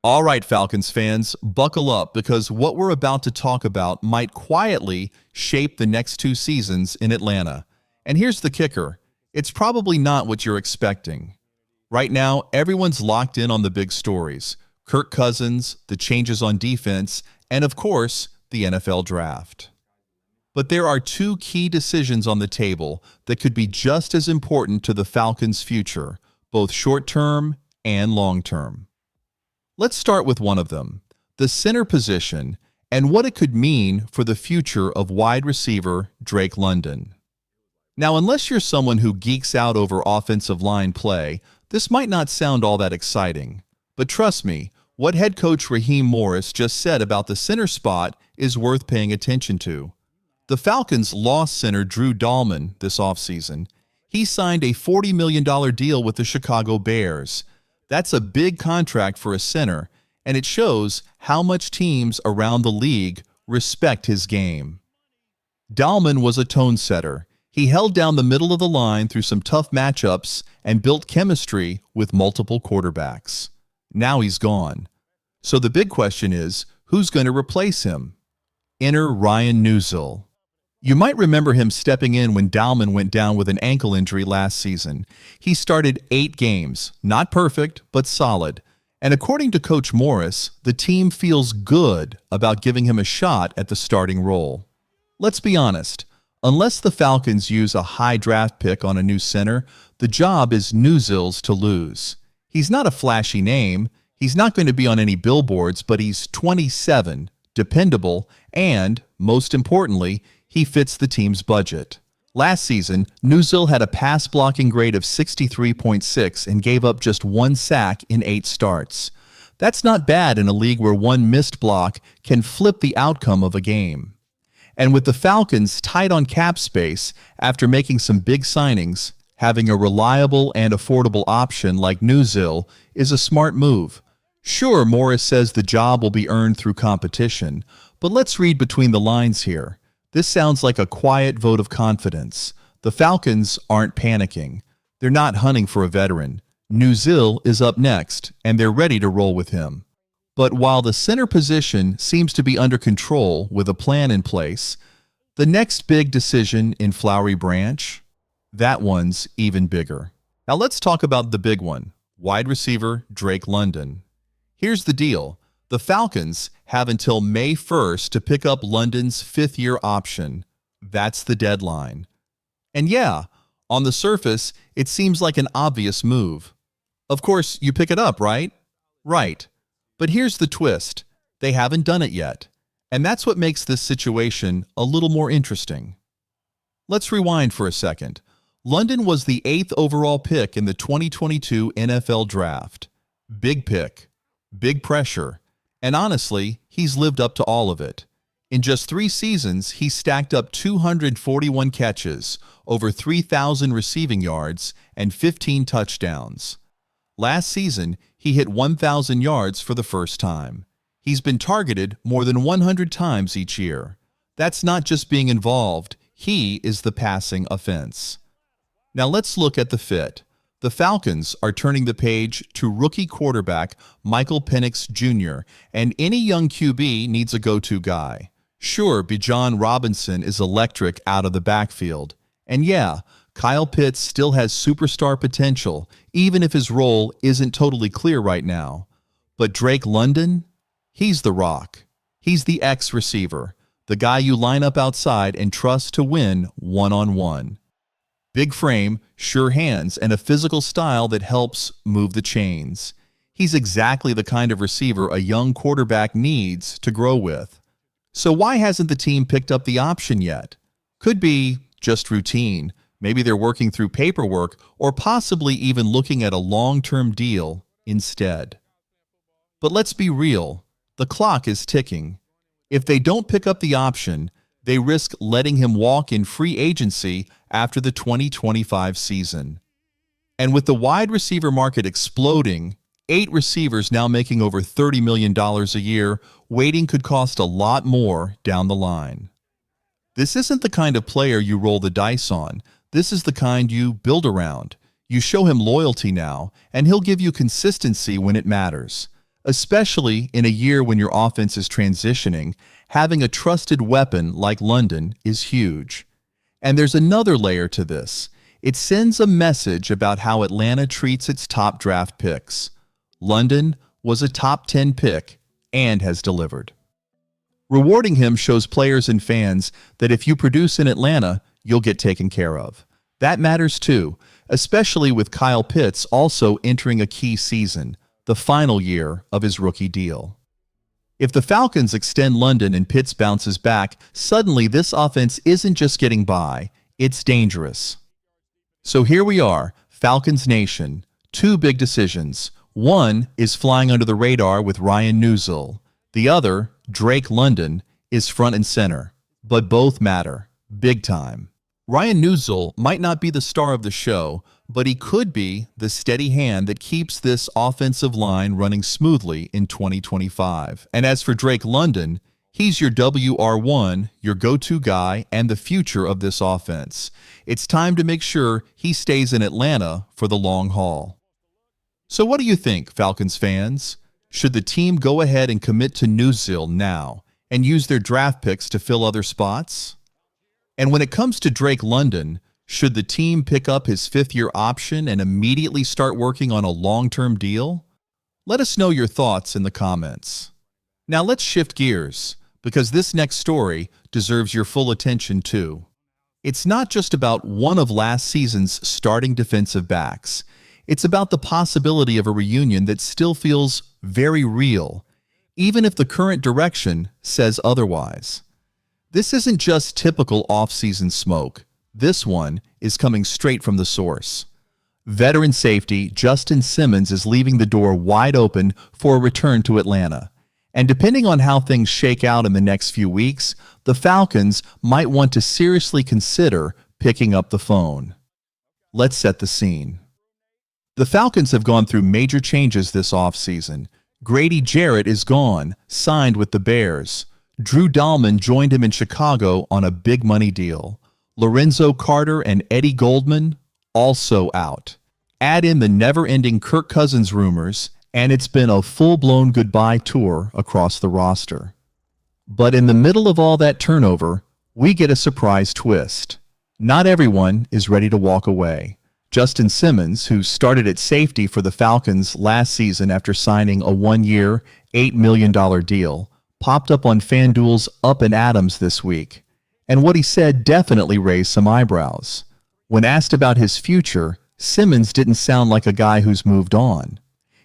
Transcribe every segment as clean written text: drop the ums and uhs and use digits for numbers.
All right, Falcons fans, buckle up because what we're about to talk about might quietly shape the next two seasons in Atlanta. And here's the kicker, it's probably not what you're expecting. Right now, everyone's locked in on the big stories: Kirk Cousins, the changes on defense, and of course, the NFL draft. But there are two key decisions on the table that could be just as important to the Falcons' future, both short-term and long-term. Let's start with one of them, the center position, and what it could mean for the future of wide receiver Drake London. Now, unless you're someone who geeks out over offensive line play, this might not sound all that exciting. But trust me, what head coach Raheem Morris just said about the center spot is worth paying attention to. The Falcons lost center Drew Dahlman this offseason. He signed a $40 million deal with the Chicago Bears. That's a big contract for a center, and it shows how much teams around the league respect his game. Dahlman was a tone setter. He held down the middle of the line through some tough matchups and built chemistry with multiple quarterbacks. Now he's gone. So the big question is, who's going to replace him? Enter Ryan Neuzil. You might remember him stepping in when Dahlman went down with an ankle injury last season. He started 8 games, not perfect, but solid. And according to Coach Morris, the team feels good about giving him a shot at the starting role. Let's be honest, unless the Falcons use a high draft pick on a new center, the job is Neuzil's to lose. He's not a flashy name, he's not going to be on any billboards, but he's 27, dependable, and, most importantly, he fits the team's budget. Last season, Neuzil had a pass-blocking grade of 63.6 and gave up just 1 sack in 8 starts. That's not bad in a league where one missed block can flip the outcome of a game. And with the Falcons tight on cap space after making some big signings, having a reliable and affordable option like Neuzil is a smart move. Sure, Morris says the job will be earned through competition, but let's read between the lines here. This sounds like a quiet vote of confidence. The Falcons aren't panicking. They're not hunting for a veteran. Neuzil is up next, and they're ready to roll with him. But while the center position seems to be under control with a plan in place, the next big decision in Flowery Branch, that one's even bigger. Now let's talk about the big one, wide receiver Drake London. Here's the deal. The Falcons have until May 1st to pick up London's 5th-year option. That's the deadline. And yeah, on the surface, it seems like an obvious move. Of course, you pick it up, right? Right. But here's the twist. They haven't done it yet. And that's what makes this situation a little more interesting. Let's rewind for a second. London was the 8th overall pick in the 2022 NFL Draft. Big pick. Big pressure. And honestly, he's lived up to all of it. In just 3 seasons, he stacked up 241 catches, over 3,000 receiving yards, and 15 touchdowns. Last season, he hit 1,000 yards for the first time. He's been targeted more than 100 times each year. That's not just being involved, he is the passing offense. Now let's look at the fit. The Falcons are turning the page to rookie quarterback Michael Penix Jr., and any young QB needs a go-to guy. Sure, Bijan Robinson is electric out of the backfield. And yeah, Kyle Pitts still has superstar potential, even if his role isn't totally clear right now. But Drake London? He's the rock. He's the X receiver, the guy you line up outside and trust to win one-on-one. Big frame, sure hands, and a physical style that helps move the chains. He's exactly the kind of receiver a young quarterback needs to grow with. So why hasn't the team picked up the option yet? Could be just routine. Maybe they're working through paperwork or possibly even looking at a long-term deal instead. But let's be real. The clock is ticking. If they don't pick up the option, they risk letting him walk in free agency after the 2025 season. And with the wide receiver market exploding, 8 receivers now making over $30 million a year, waiting could cost a lot more down the line. This isn't the kind of player you roll the dice on. This is the kind you build around. You show him loyalty now, and he'll give you consistency when it matters. Especially in a year when your offense is transitioning, having a trusted weapon like London is huge. And there's another layer to this. It sends a message about how Atlanta treats its top draft picks. London was a top 10 pick and has delivered. Rewarding him shows players and fans that if you produce in Atlanta, you'll get taken care of. That matters too, especially with Kyle Pitts also entering a key season, the final year of his rookie deal. If the Falcons extend London and Pitts bounces back, suddenly this offense isn't just getting by, it's dangerous. So here we are, Falcons Nation. Two big decisions. One is flying under the radar with Ryan Neuzil. The other, Drake London, is front and center. But both matter. Big time. Ryan Neuzil might not be the star of the show, but he could be the steady hand that keeps this offensive line running smoothly in 2025. And as for Drake London, he's your WR1, your go-to guy, and the future of this offense. It's time to make sure he stays in Atlanta for the long haul. So what do you think, Falcons fans? Should the team go ahead and commit to Neuzil now and use their draft picks to fill other spots? And when it comes to Drake London, should the team pick up his fifth-year option and immediately start working on a long-term deal? Let us know your thoughts in the comments. Now let's shift gears, because this next story deserves your full attention too. It's not just about one of last season's starting defensive backs. It's about the possibility of a reunion that still feels very real, even if the current direction says otherwise. This isn't just typical off-season smoke. This one is coming straight from the source. Veteran safety Justin Simmons is leaving the door wide open for a return to Atlanta. And depending on how things shake out in the next few weeks, the Falcons might want to seriously consider picking up the phone. Let's set the scene. The Falcons have gone through major changes this offseason. Grady Jarrett is gone, signed with the Bears. Drew Dahlman joined him in Chicago on a big money deal. Lorenzo Carter and Eddie Goldman also out. Add in the never-ending Kirk Cousins rumors, and it's been a full-blown goodbye tour across the roster. But in the middle of all that turnover, we get a surprise twist. Not everyone is ready to walk away. Justin Simmons, who started at safety for the Falcons last season after signing a one-year, $8 million deal, popped up on FanDuel's Up and Adams this week. And what he said definitely raised some eyebrows. When asked about his future, Simmons didn't sound like a guy who's moved on.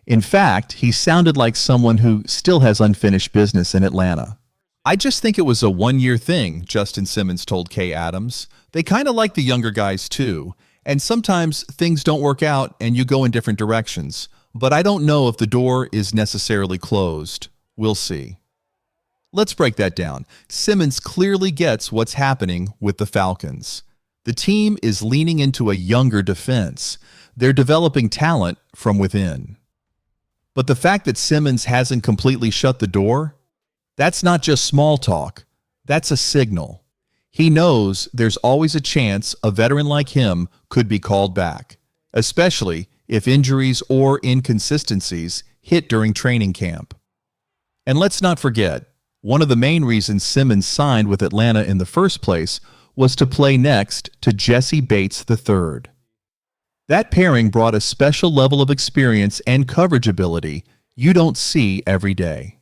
In fact, he sounded like someone who still has unfinished business in Atlanta. I just think it was a one-year thing, Justin Simmons told Kay Adams. They kind of like the younger guys too, and sometimes things don't work out and you go in different directions. But I don't know if the door is necessarily closed. We'll see. Let's break that down. Simmons clearly gets what's happening with the Falcons. The team is leaning into a younger defense. They're developing talent from within. But the fact that Simmons hasn't completely shut the door, that's not just small talk. That's a signal. He knows there's always a chance a veteran like him could be called back, especially if injuries or inconsistencies hit during training camp. And let's not forget, one of the main reasons Simmons signed with Atlanta in the first place was to play next to Jesse Bates III. That pairing brought a special level of experience and coverage ability you don't see every day.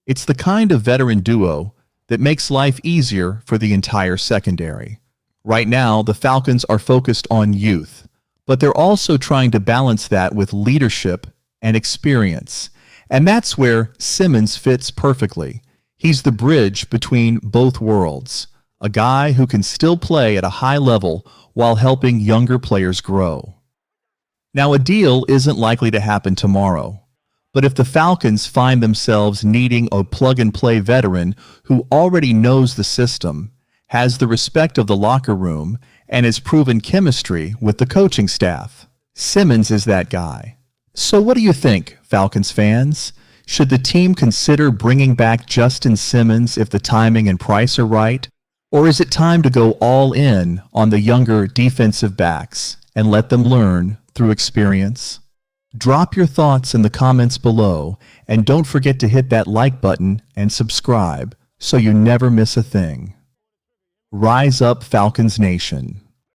It's the kind of veteran duo that makes life easier for the entire secondary. Right now, the Falcons are focused on youth, but they're also trying to balance that with leadership and experience. And that's where Simmons fits perfectly. He's the bridge between both worlds, a guy who can still play at a high level while helping younger players grow. Now, a deal isn't likely to happen tomorrow, but if the Falcons find themselves needing a plug-and-play veteran who already knows the system, has the respect of the locker room, and has proven chemistry with the coaching staff, Simmons is that guy. So what do you think, Falcons fans? Should the team consider bringing back Justin Simmons if the timing and price are right? Or is it time to go all in on the younger defensive backs and let them learn through experience? Drop your thoughts in the comments below, and don't forget to hit that like button and subscribe so you never miss a thing. Rise up, Falcons Nation.